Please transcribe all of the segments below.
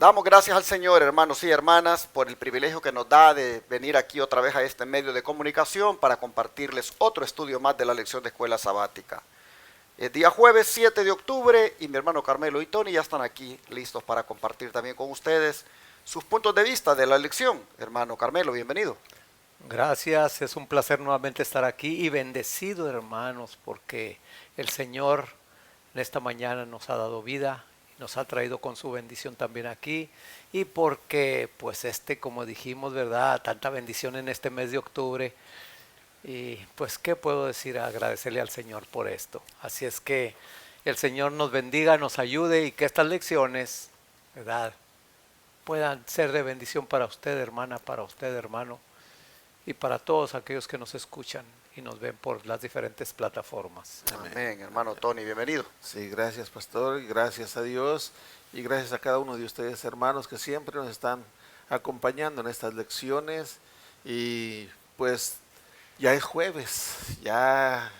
Damos gracias al Señor, hermanos y hermanas, por el privilegio que nos da de venir aquí otra vez a este medio de comunicación para compartirles otro estudio más de la lección de escuela sabática. El día jueves 7 de octubre y mi hermano Carmelo y Tony ya están aquí listos para compartir también con ustedes sus puntos de vista de la lección. Hermano Carmelo, bienvenido. Gracias, es un placer nuevamente estar aquí y bendecido, hermanos, porque el Señor en esta mañana nos ha dado vida, nos ha traído con su bendición también aquí y porque pues como dijimos, ¿verdad? Tanta bendición en este mes de octubre y pues qué puedo decir, agradecerle al Señor por esto. Así es que el Señor nos bendiga, nos ayude y que estas lecciones, ¿verdad? Puedan ser de bendición para usted, hermana, para usted, hermano, y para todos aquellos que nos escuchan y nos ven por las diferentes plataformas. Amén. Amén, hermano Tony, bienvenido. Sí, gracias pastor, gracias a Dios y gracias a cada uno de ustedes hermanos que siempre nos están acompañando en estas lecciones y pues ya es jueves, ya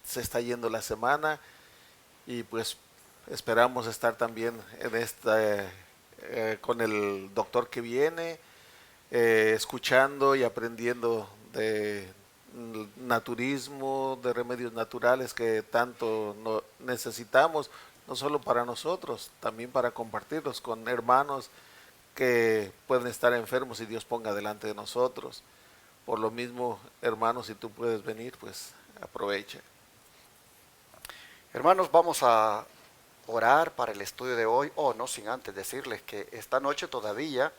se está yendo la semana y pues esperamos estar también en con el doctor que viene, escuchando y aprendiendo de naturismo, de remedios naturales que tanto necesitamos, no solo para nosotros, también para compartirlos con hermanos que pueden estar enfermos y Dios ponga delante de nosotros. Por lo mismo, hermanos, si tú puedes venir, pues aprovecha. Hermanos, vamos a orar para el estudio de hoy, no sin antes decirles que esta noche todavía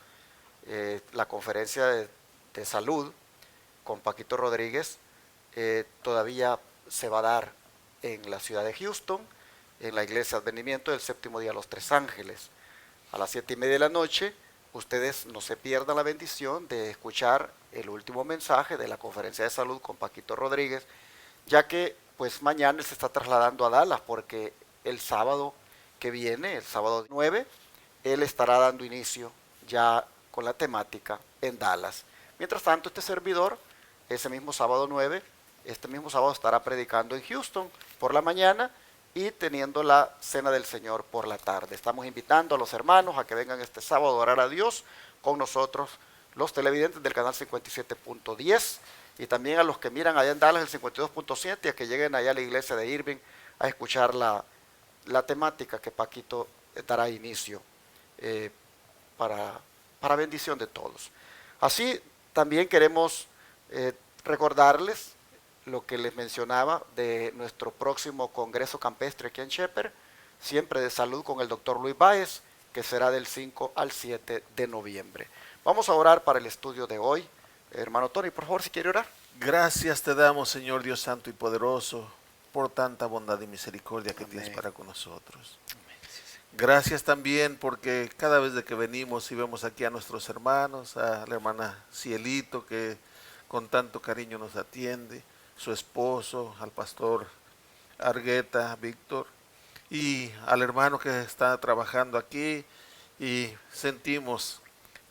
la conferencia de salud con Paquito Rodríguez todavía se va a dar en la ciudad de Houston, en la iglesia Advenimiento del Séptimo Día de los Tres Ángeles. A las 7:30 de la noche, ustedes no se pierdan la bendición de escuchar el último mensaje de la conferencia de salud con Paquito Rodríguez, ya que pues mañana él se está trasladando a Dallas porque el sábado que viene, el sábado 9, él estará dando inicio ya con la temática en Dallas. Mientras tanto, este servidor, ese mismo sábado 9, este mismo sábado estará predicando en Houston por la mañana y teniendo la cena del Señor por la tarde. Estamos invitando a los hermanos a que vengan este sábado a orar a Dios con nosotros, los televidentes del canal 57.10 y también a los que miran allá en Dallas el 52.7 y a que lleguen allá a la iglesia de Irving a escuchar la temática que Paquito dará inicio para bendición de todos. Así también queremos recordarles lo que les mencionaba de nuestro próximo Congreso Campestre aquí en Shepherd, siempre de salud con el doctor Luis Báez, que será del 5 al 7 de noviembre. Vamos a orar para el estudio de hoy. Hermano Tony, por favor, si quiere orar. Gracias te damos, Señor Dios Santo y Poderoso, por tanta bondad y misericordia que tienes para con nosotros. Gracias también porque cada vez de que venimos y vemos aquí a nuestros hermanos, a la hermana Cielito que con tanto cariño nos atiende, su esposo, al pastor Argueta, Víctor, y al hermano que está trabajando aquí y sentimos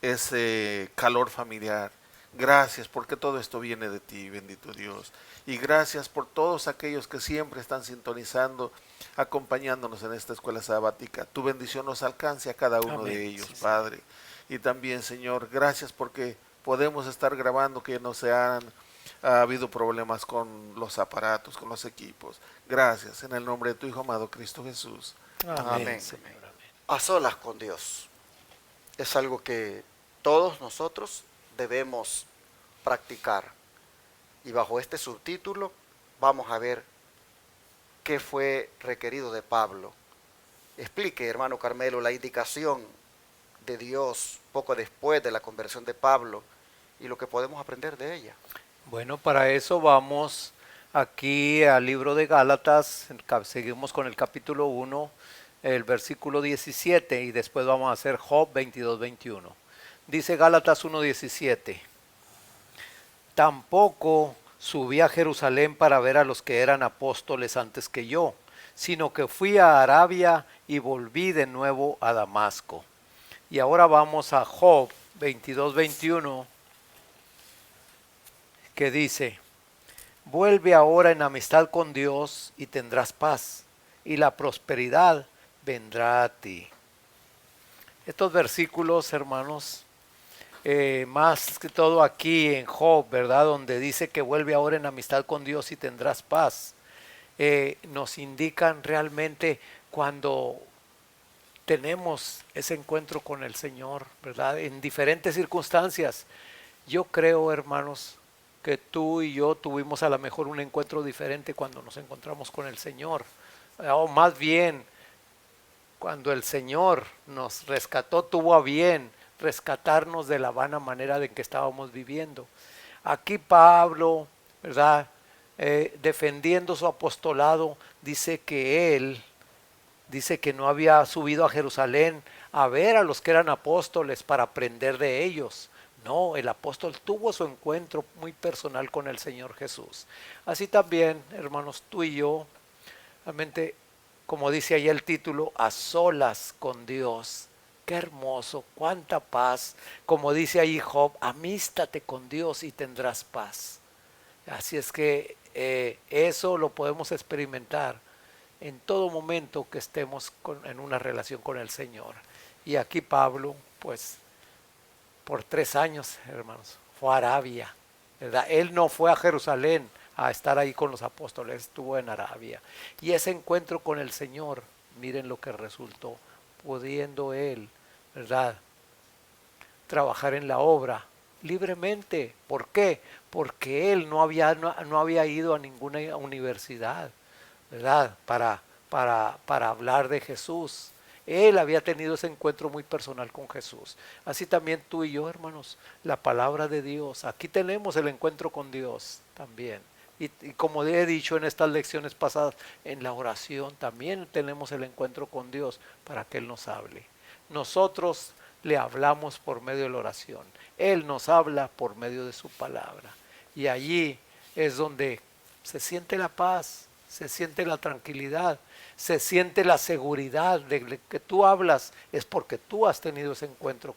ese calor familiar. Gracias porque todo esto viene de ti, bendito Dios. Y gracias por todos aquellos que siempre están sintonizando, acompañándonos en esta escuela sabática. Tu bendición nos alcance a cada uno de ellos, sí, Padre. Y también, Señor, gracias porque podemos estar grabando, que no ha habido problemas con los aparatos, con los equipos. Gracias, en el nombre de tu Hijo amado, Cristo Jesús. Amén. Señor, amén. A solas con Dios es algo que todos nosotros debemos practicar. Y bajo este subtítulo vamos a ver qué fue requerido de Pablo. Explique, hermano Carmelo, la indicación de Dios poco después de la conversión de Pablo y lo que podemos aprender de ella. Bueno, para eso vamos aquí al libro de Gálatas, seguimos con el capítulo 1, el versículo 17 y después vamos a hacer Job 22-21. Dice Gálatas 1:17. Tampoco subí a Jerusalén para ver a los que eran apóstoles antes que yo, sino que fui a Arabia y volví de nuevo a Damasco. Y ahora vamos a Job 22-21, que dice: vuelve ahora en amistad con Dios y tendrás paz, y la prosperidad vendrá a ti. Estos versículos, hermanos, más que todo aquí en Job, ¿verdad? Donde dice que vuelve ahora en amistad con Dios y tendrás paz, nos indican realmente cuando tenemos ese encuentro con el Señor, ¿verdad? En diferentes circunstancias. Yo creo, hermanos, que tú y yo tuvimos a lo mejor un encuentro diferente cuando nos encontramos con el Señor. O más bien, cuando el Señor nos rescató, tuvo a bien rescatarnos de la vana manera de que estábamos viviendo. Aquí Pablo, ¿verdad? Defendiendo su apostolado, dice que no había subido a Jerusalén a ver a los que eran apóstoles para aprender de ellos. No, el apóstol tuvo su encuentro muy personal con el Señor Jesús. Así también, hermanos, tú y yo, realmente, como dice ahí el título, a solas con Dios. Qué hermoso, cuánta paz. Como dice ahí Job, amístate con Dios y tendrás paz. Así es que eso lo podemos experimentar en todo momento que estemos en una relación con el Señor. Y aquí Pablo, pues, por 3 años, hermanos, fue a Arabia, ¿verdad? Él no fue a Jerusalén a estar ahí con los apóstoles, estuvo en Arabia. Y ese encuentro con el Señor, miren lo que resultó, pudiendo él, ¿verdad?, trabajar en la obra libremente. ¿Por qué? Porque él no había ido a ninguna universidad, ¿verdad?, para hablar de Jesús. Él había tenido ese encuentro muy personal con Jesús. Así también tú y yo, hermanos, la palabra de Dios. Aquí tenemos el encuentro con Dios también. Y como he dicho en estas lecciones pasadas, en la oración también tenemos el encuentro con Dios para que Él nos hable. Nosotros le hablamos por medio de la oración. Él nos habla por medio de su palabra. Y allí es donde se siente la paz, se siente la tranquilidad, se siente la seguridad de que tú hablas, es porque tú has tenido ese encuentro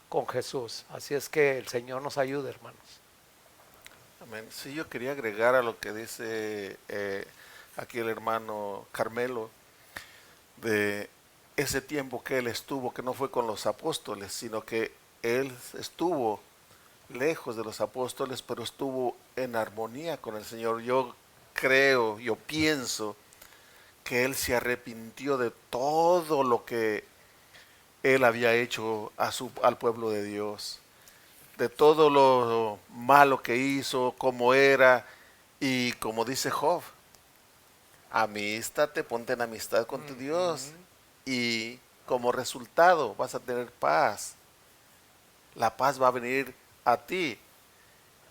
con Jesús. Así es que el Señor nos ayude, hermanos. Amén. Sí, yo quería agregar a lo que dice aquí el hermano Carmelo, de ese tiempo que él estuvo, que no fue con los apóstoles, sino que él estuvo lejos de los apóstoles, pero estuvo en armonía con el Señor. Yo creo, yo pienso que él se arrepintió de todo lo que él había hecho al pueblo de Dios, de todo lo malo que hizo, como era, y como dice Job, amístate, ponte en amistad con tu Dios, y como resultado vas a tener paz. La paz va a venir a ti.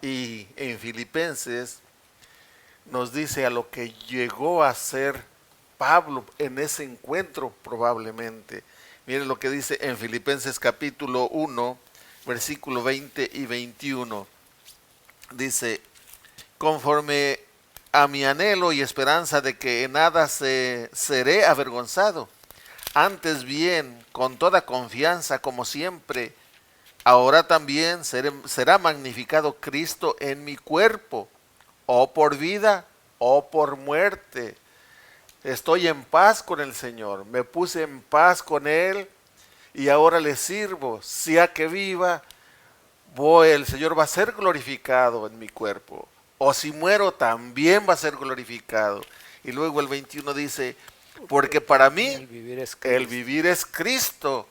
Y en Filipenses nos dice a lo que llegó a ser Pablo en ese encuentro probablemente. Miren lo que dice en Filipenses capítulo 1, versículo 20 y 21. Dice, conforme a mi anhelo y esperanza de que en nada seré avergonzado, antes bien, con toda confianza, como siempre, ahora también será magnificado Cristo en mi cuerpo, o por vida o por muerte. Estoy en paz con el Señor, me puse en paz con Él y ahora le sirvo. Sea que viva, el Señor va a ser glorificado en mi cuerpo. O si muero, también va a ser glorificado. Y luego el 21 dice, porque para mí el vivir es Cristo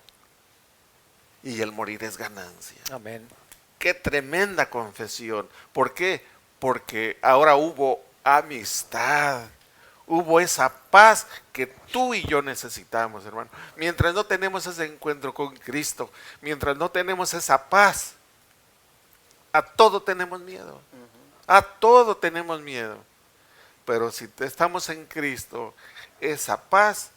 y el morir es ganancia. Amén. Qué tremenda confesión. ¿Por qué? Porque ahora hubo amistad, hubo esa paz que tú y yo necesitamos, hermano. Mientras no tenemos ese encuentro con Cristo, mientras no tenemos esa paz, a todo tenemos miedo. A todo tenemos miedo. Pero si estamos en Cristo, esa paz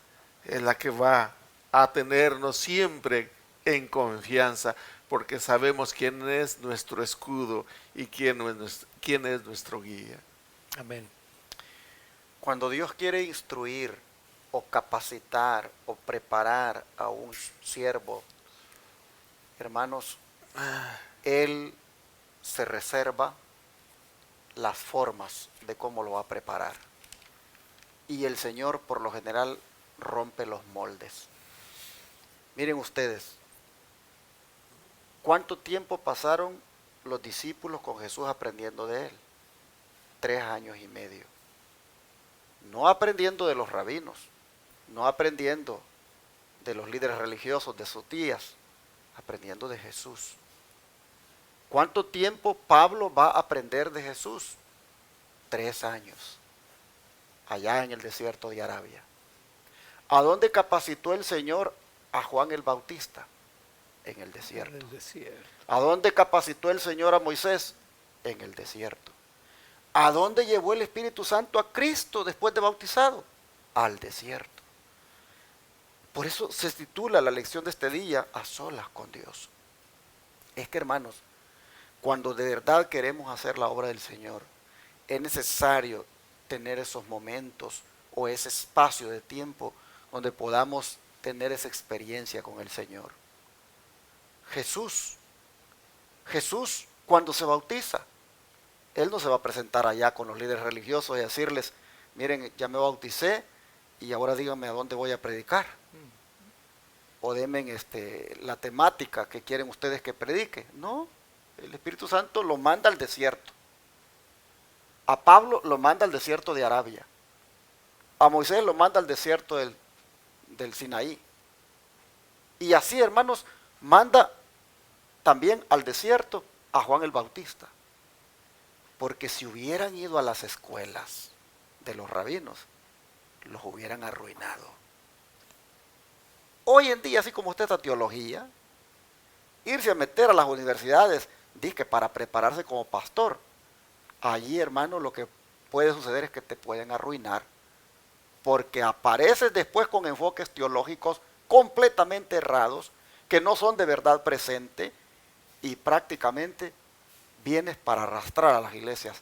es la que va a tenernos siempre en confianza, porque sabemos quién es nuestro escudo y quién es nuestro guía. Amén. Cuando Dios quiere instruir o capacitar o preparar a un siervo, hermanos, Él se reserva las formas de cómo lo va a preparar. Y el Señor por lo general rompe los moldes. Miren ustedes, ¿Cuánto tiempo pasaron los discípulos con Jesús aprendiendo de él? 3 años y medio. No aprendiendo de los rabinos, no aprendiendo de los líderes religiosos, de sus tías, aprendiendo de Jesús. ¿Cuánto tiempo Pablo va a aprender de Jesús? 3 años, allá en el desierto de Arabia. ¿A dónde capacitó el Señor a Juan el Bautista? En el desierto. En el desierto. ¿A dónde capacitó el Señor a Moisés? En el desierto. ¿A dónde llevó el Espíritu Santo a Cristo después de bautizado? Al desierto. Por eso se titula la lección de este día, A solas con Dios. Es que, hermanos, cuando de verdad queremos hacer la obra del Señor, es necesario tener esos momentos o ese espacio de tiempo donde podamos tener esa experiencia con el Señor. Jesús cuando se bautiza, Él no se va a presentar allá con los líderes religiosos y decirles, miren, ya me bauticé y ahora díganme a dónde voy a predicar. O denme la temática que quieren ustedes que predique. No, el Espíritu Santo lo manda al desierto. A Pablo lo manda al desierto de Arabia. A Moisés lo manda al desierto del Sinaí. Y así, hermanos, manda también al desierto a Juan el Bautista. Porque si hubieran ido a las escuelas de los rabinos, los hubieran arruinado. Hoy en día, así como está esta teología, irse a meter a las universidades, dice para prepararse como pastor, allí, hermano, lo que puede suceder es que te pueden arruinar, porque apareces después con enfoques teológicos completamente errados, que no son de verdad presente, y prácticamente vienes para arrastrar a las iglesias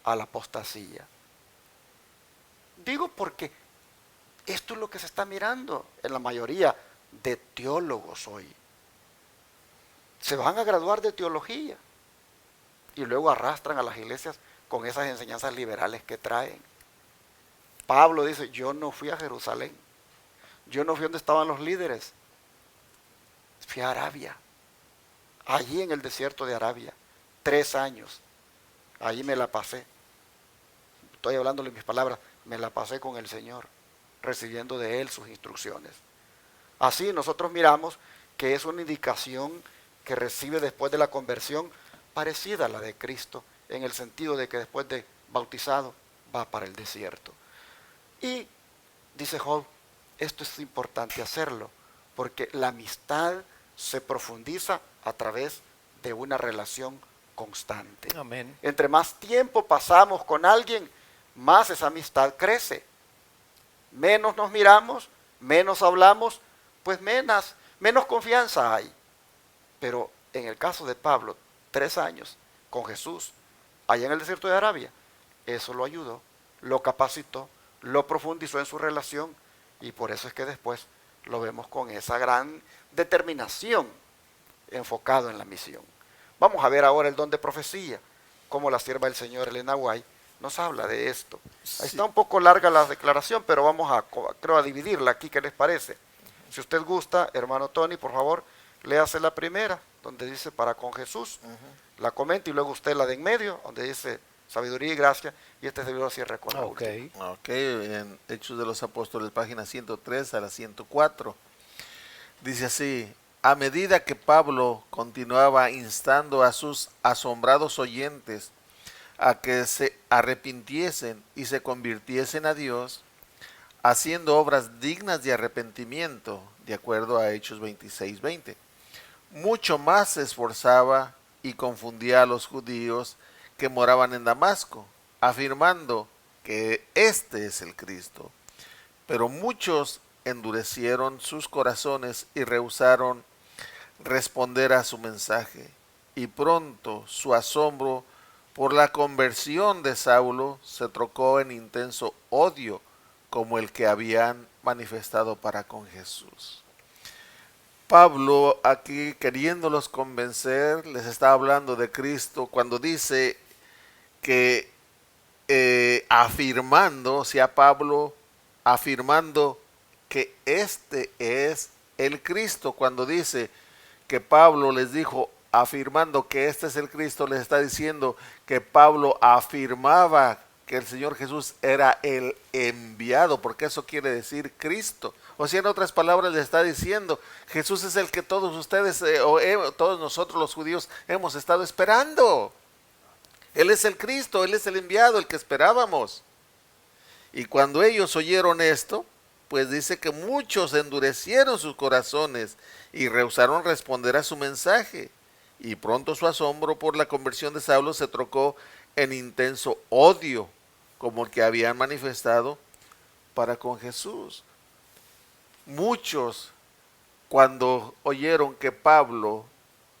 a la apostasía. Digo porque esto es lo que se está mirando en la mayoría de teólogos hoy. Se van a graduar de teología y luego arrastran a las iglesias con esas enseñanzas liberales que traen. Pablo dice, yo no fui a Jerusalén, yo no fui donde estaban los líderes, fui a Arabia, allí en el desierto de Arabia, 3 años, allí me la pasé, estoy hablándole mis palabras, me la pasé con el Señor, recibiendo de Él sus instrucciones. Así nosotros miramos que es una indicación que recibe después de la conversión parecida a la de Cristo, en el sentido de que después de bautizado va para el desierto. Y dice Job, esto es importante hacerlo, porque la amistad se profundiza a través de una relación constante. Amén. Entre más tiempo pasamos con alguien, más esa amistad crece. Menos nos miramos, menos hablamos, pues menos confianza hay. Pero en el caso de Pablo, 3 años con Jesús, allá en el desierto de Arabia, eso lo ayudó, lo capacitó, lo profundizó en su relación, y por eso es que después lo vemos con esa gran determinación enfocado en la misión. Vamos a ver ahora el don de profecía, como la sierva del Señor Elena White nos habla de esto. Sí. Ahí está un poco larga la declaración, pero vamos creo a dividirla aquí, ¿qué les parece? Si usted gusta, hermano Tony, por favor, léase la primera, donde dice para con Jesús, la comenta, y luego usted la de en medio, donde dice sabiduría y gracia, y este servidor cierra con la última. Ok, en Hechos de los Apóstoles, página 103 a la 104, dice así: a medida que Pablo continuaba instando a sus asombrados oyentes a que se arrepintiesen y se convirtiesen a Dios, haciendo obras dignas de arrepentimiento, de acuerdo a Hechos 26:20, mucho más se esforzaba y confundía a los judíos que moraban en Damasco, afirmando que este es el Cristo. Pero muchos endurecieron sus corazones y rehusaron responder a su mensaje, y pronto su asombro por la conversión de Saulo se trocó en intenso odio, como el que habían manifestado para con Jesús. Pablo, aquí queriéndolos convencer, les está hablando de Cristo cuando dice que afirmando, o sea, Pablo afirmando que este es el Cristo, cuando dice que Pablo les dijo, afirmando que este es el Cristo, les está diciendo que Pablo afirmaba que el Señor Jesús era el enviado, porque eso quiere decir Cristo. O sea, en otras palabras le está diciendo, Jesús es el que todos ustedes, todos nosotros los judíos hemos estado esperando. Él es el Cristo, Él es el enviado, el que esperábamos. Y cuando ellos oyeron esto, pues dice que muchos endurecieron sus corazones y rehusaron responder a su mensaje. Y pronto su asombro por la conversión de Saulo se trocó en intenso odio, como el que habían manifestado para con Jesús. Muchos, cuando oyeron que Pablo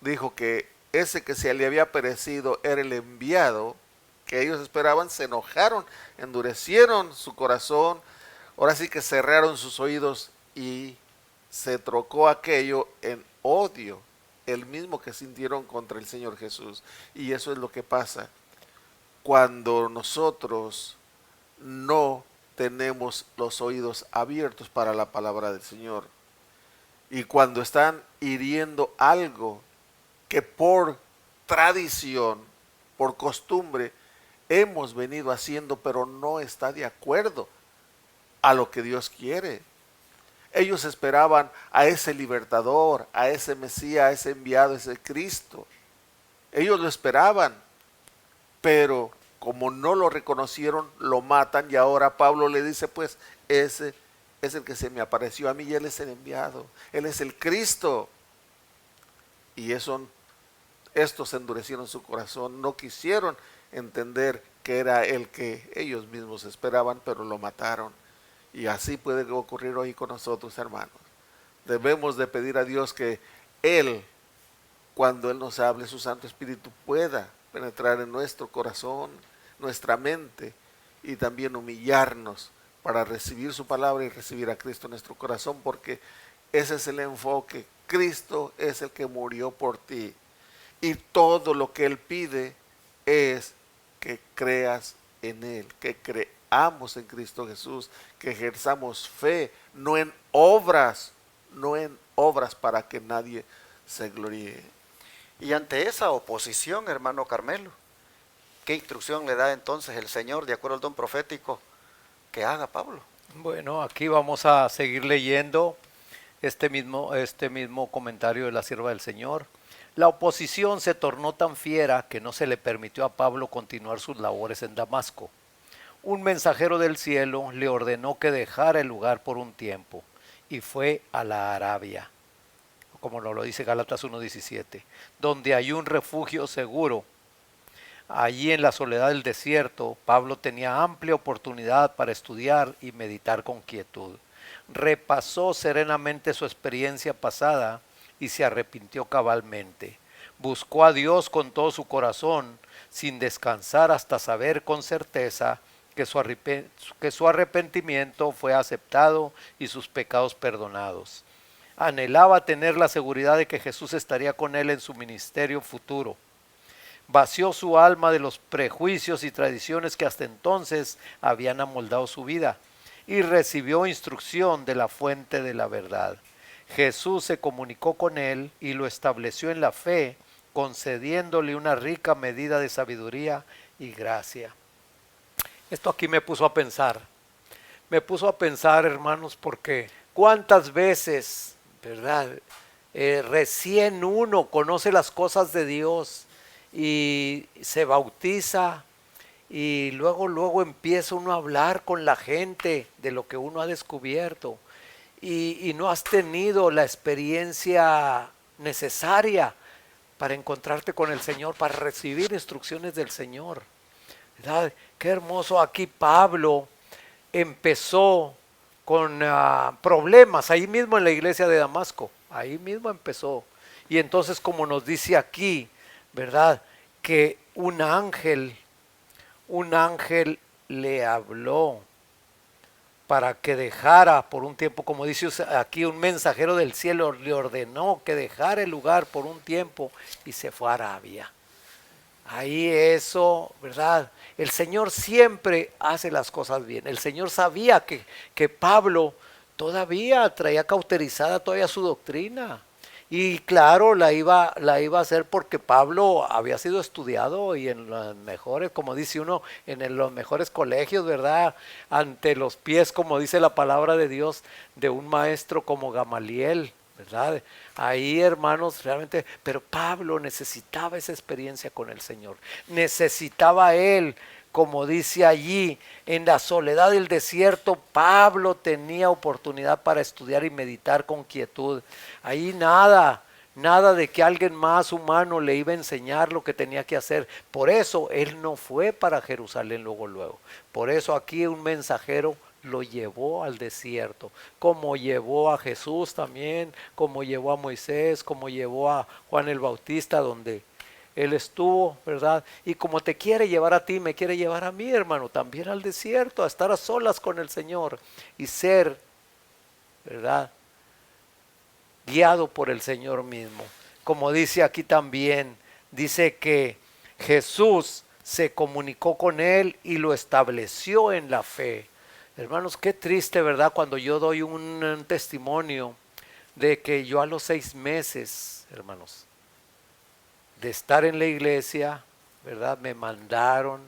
dijo que ese que se le había perecido era el enviado que ellos esperaban, se enojaron, endurecieron su corazón, ahora sí que cerraron sus oídos y se trocó aquello en odio, el mismo que sintieron contra el Señor Jesús. Y eso es lo que pasa cuando nosotros no tenemos los oídos abiertos para la palabra del Señor. Y cuando están hiriendo algo que por tradición, por costumbre, hemos venido haciendo, pero no está de acuerdo a lo que Dios quiere. Ellos esperaban a ese libertador, a ese Mesías, a ese enviado, a ese Cristo. Ellos lo esperaban, pero como no lo reconocieron, lo matan. Y ahora Pablo le dice, pues ese es el que se me apareció a mí y Él es el enviado, Él es el Cristo. Y estos endurecieron su corazón, no quisieron entender que era el que ellos mismos esperaban, pero lo mataron. Y así puede ocurrir hoy con nosotros, hermanos. Debemos de pedir a Dios que Él, cuando Él nos hable, su Santo Espíritu pueda penetrar en nuestro corazón, nuestra mente, y también humillarnos para recibir su palabra y recibir a Cristo en nuestro corazón, porque ese es el enfoque. Cristo es el que murió por ti, y todo lo que Él pide es que creas en Él, que creamos en Cristo Jesús, que ejerzamos fe, no en obras para que nadie se gloríe. Y ante esa oposición, hermano Carmelo, ¿qué instrucción le da entonces el Señor, de acuerdo al don profético, que haga Pablo? Bueno, aquí vamos a seguir leyendo este mismo comentario de la sierva del Señor. La oposición se tornó tan fiera que no se le permitió a Pablo continuar sus labores en Damasco. Un mensajero del cielo le ordenó que dejara el lugar por un tiempo y fue a la Arabia, como nos lo dice Gálatas 1:17, donde hay un refugio seguro. Allí en la soledad del desierto, Pablo tenía amplia oportunidad para estudiar y meditar con quietud. Repasó serenamente su experiencia pasada y se arrepintió cabalmente. Buscó a Dios con todo su corazón, sin descansar hasta saber con certeza que su arrepentimiento fue aceptado y sus pecados perdonados. Anhelaba tener la seguridad de que Jesús estaría con él en su ministerio futuro. Vació su alma de los prejuicios y tradiciones que hasta entonces habían amoldado su vida y recibió instrucción de la fuente de la verdad. Jesús se comunicó con él y lo estableció en la fe, concediéndole una rica medida de sabiduría y gracia. Esto aquí me puso a pensar, hermanos, porque cuántas veces, ¿verdad? Recién uno conoce las cosas de Dios y se bautiza y luego empieza uno a hablar con la gente de lo que uno ha descubierto y no has tenido la experiencia necesaria para encontrarte con el Señor, para recibir instrucciones del Señor, ¿verdad? Qué hermoso. Aquí Pablo empezó con problemas ahí mismo en la iglesia de Damasco, ahí mismo empezó. Y entonces, como nos dice aquí, ¿verdad? Que un ángel le habló para que dejara por un tiempo, como dice aquí, un mensajero del cielo le ordenó que dejara el lugar por un tiempo y se fue a Arabia. Ahí eso, ¿verdad? El Señor siempre hace las cosas bien. El Señor sabía que Pablo todavía traía cauterizada todavía su doctrina. Y claro, la iba a hacer porque Pablo había sido estudiado y en los mejores, como dice uno, los mejores colegios, ¿verdad? Ante los pies, como dice la palabra de Dios, de un maestro como Gamaliel, ¿verdad? Ahí, hermanos, realmente, pero Pablo necesitaba esa experiencia con el Señor. Necesitaba él, como dice allí, en la soledad del desierto, Pablo tenía oportunidad para estudiar y meditar con quietud. Ahí nada de que alguien más humano le iba a enseñar lo que tenía que hacer. Por eso él no fue para Jerusalén luego. Por eso aquí un mensajero lo llevó al desierto, como llevó a Jesús también, como llevó a Moisés, como llevó a Juan el Bautista, donde él estuvo, ¿verdad? Y como te quiere llevar a ti, me quiere llevar a mí, hermano, también al desierto, a estar a solas con el Señor y ser, ¿verdad?, guiado por el Señor mismo. Como dice aquí también, dice que Jesús se comunicó con él y lo estableció en la fe. Hermanos, qué triste, ¿verdad? Cuando yo doy un testimonio de que yo a los 6 meses, hermanos, de estar en la iglesia, ¿verdad? Me mandaron,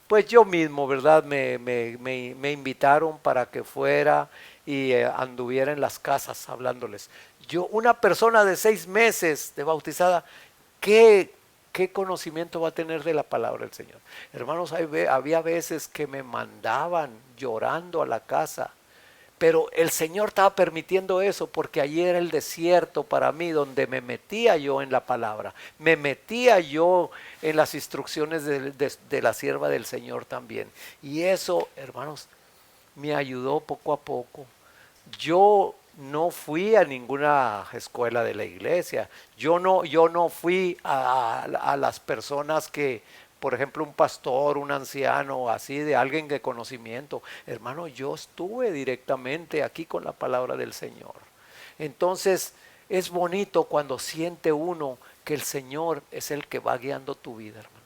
pues yo mismo, ¿verdad? Me invitaron para que fuera y anduviera en las casas hablándoles. Yo, una persona de 6 meses de bautizada, ¿qué conocimiento va a tener de la palabra del Señor? Hermanos, había veces que me mandaban llorando a la casa, pero el Señor estaba permitiendo eso porque allí era el desierto para mí, donde me metía yo en la palabra, me metía yo en las instrucciones de la sierva del Señor también. Y eso, hermanos, me ayudó poco a poco. Yo no fui a ninguna escuela de la iglesia. Yo no fui a las personas que, por ejemplo, un pastor, un anciano, así, de alguien de conocimiento. Hermano, yo estuve directamente aquí con la palabra del Señor. Entonces, es bonito cuando siente uno que el Señor es el que va guiando tu vida, hermano.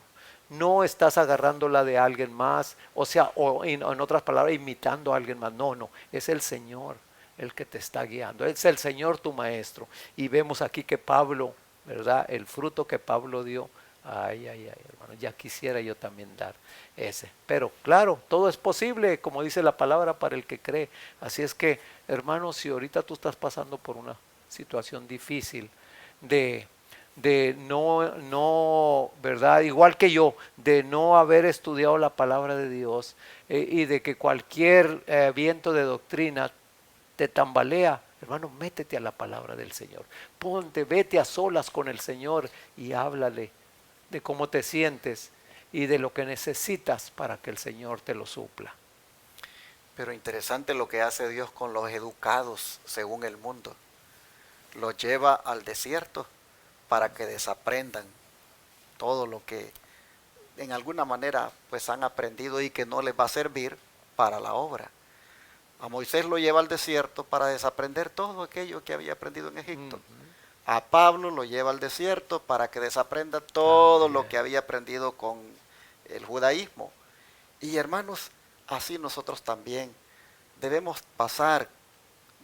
No estás agarrándola de alguien más, o sea, o en otras palabras, imitando a alguien más. No, es el Señor el que te está guiando. Es el Señor tu maestro. Y vemos aquí que Pablo, ¿verdad? El fruto que Pablo dio. Ay, hermano, ya quisiera yo también dar ese. Pero claro, todo es posible, como dice la palabra, para el que cree. Así es que, hermano, si ahorita tú estás pasando por una situación difícil de no, ¿verdad? Igual que yo, de no haber estudiado la palabra de Dios y de que cualquier viento de doctrina te tambalea, hermano, métete a la palabra del Señor. Vete a solas con el Señor y háblale de cómo te sientes y de lo que necesitas para que el Señor te lo supla. Pero interesante lo que hace Dios con los educados según el mundo. Los lleva al desierto para que desaprendan todo lo que en alguna manera pues han aprendido y que no les va a servir para la obra. A Moisés lo lleva al desierto para desaprender todo aquello que había aprendido en Egipto. A Pablo lo lleva al desierto para que desaprenda todo lo que había aprendido con el judaísmo. Y hermanos, así nosotros también debemos pasar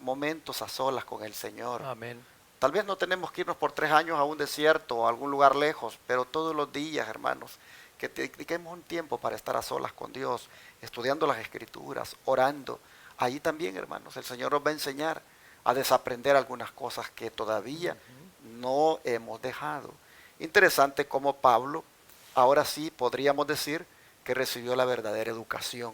momentos a solas con el Señor. Amén. Tal vez no tenemos que irnos por 3 años a un desierto o a algún lugar lejos, pero todos los días, hermanos, que dediquemos un tiempo para estar a solas con Dios, estudiando las Escrituras, orando. Ahí también, hermanos, el Señor nos va a enseñar a desaprender algunas cosas que todavía no hemos dejado. Interesante cómo Pablo, ahora sí podríamos decir que recibió la verdadera educación.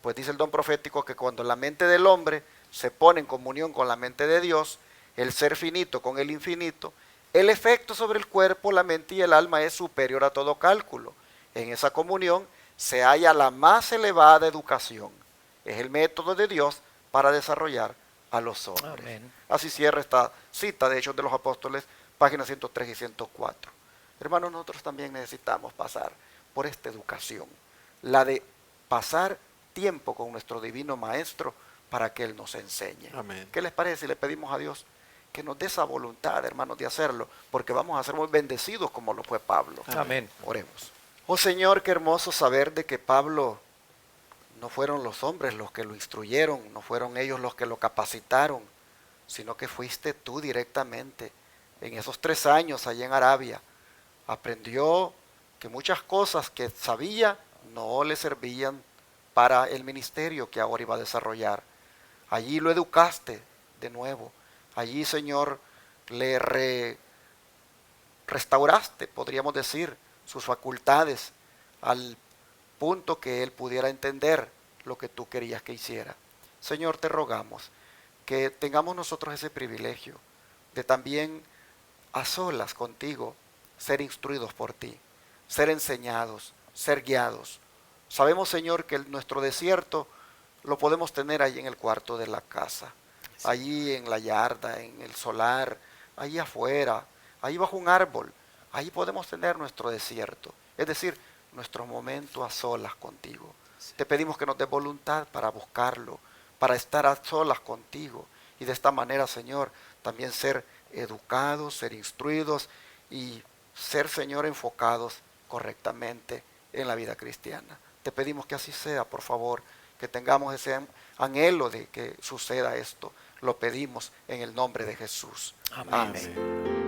Pues dice el don profético que cuando la mente del hombre se pone en comunión con la mente de Dios, el ser finito con el infinito, el efecto sobre el cuerpo, la mente y el alma es superior a todo cálculo. En esa comunión se halla la más elevada educación. Es el método de Dios para desarrollar a los hombres. Amén. Así cierra esta cita de Hechos de los Apóstoles, páginas 103 y 104. Hermanos, nosotros también necesitamos pasar por esta educación, la de pasar tiempo con nuestro divino Maestro para que Él nos enseñe. Amén. ¿Qué les parece si le pedimos a Dios que nos dé esa voluntad, hermanos, de hacerlo? Porque vamos a ser muy bendecidos como lo fue Pablo. Amén. Oremos. Oh Señor, qué hermoso saber de que Pablo no fueron los hombres los que lo instruyeron, no fueron ellos los que lo capacitaron, sino que fuiste tú directamente en esos 3 años allá en Arabia, aprendió que muchas cosas que sabía no le servían para el ministerio que ahora iba a desarrollar. Allí lo educaste de nuevo. Allí, Señor, le restauraste, podríamos decir, sus facultades al punto que él pudiera entender lo que tú querías que hiciera. Señor, te rogamos que tengamos nosotros ese privilegio de también a solas contigo ser instruidos por ti, ser enseñados, ser guiados. Sabemos, Señor, que nuestro desierto lo podemos tener ahí en el cuarto de la casa, allí en la yarda, en el solar, allí afuera, ahí bajo un árbol. Ahí podemos tener nuestro desierto, es decir, nuestro momento a solas contigo. Te pedimos que nos dé voluntad para buscarlo, para estar a solas contigo y de esta manera, Señor, también ser educados, ser instruidos y ser, Señor, enfocados correctamente en la vida cristiana. Te pedimos que así sea, por favor, que tengamos ese anhelo de que suceda esto. Lo pedimos en el nombre de Jesús. Amén. Amén.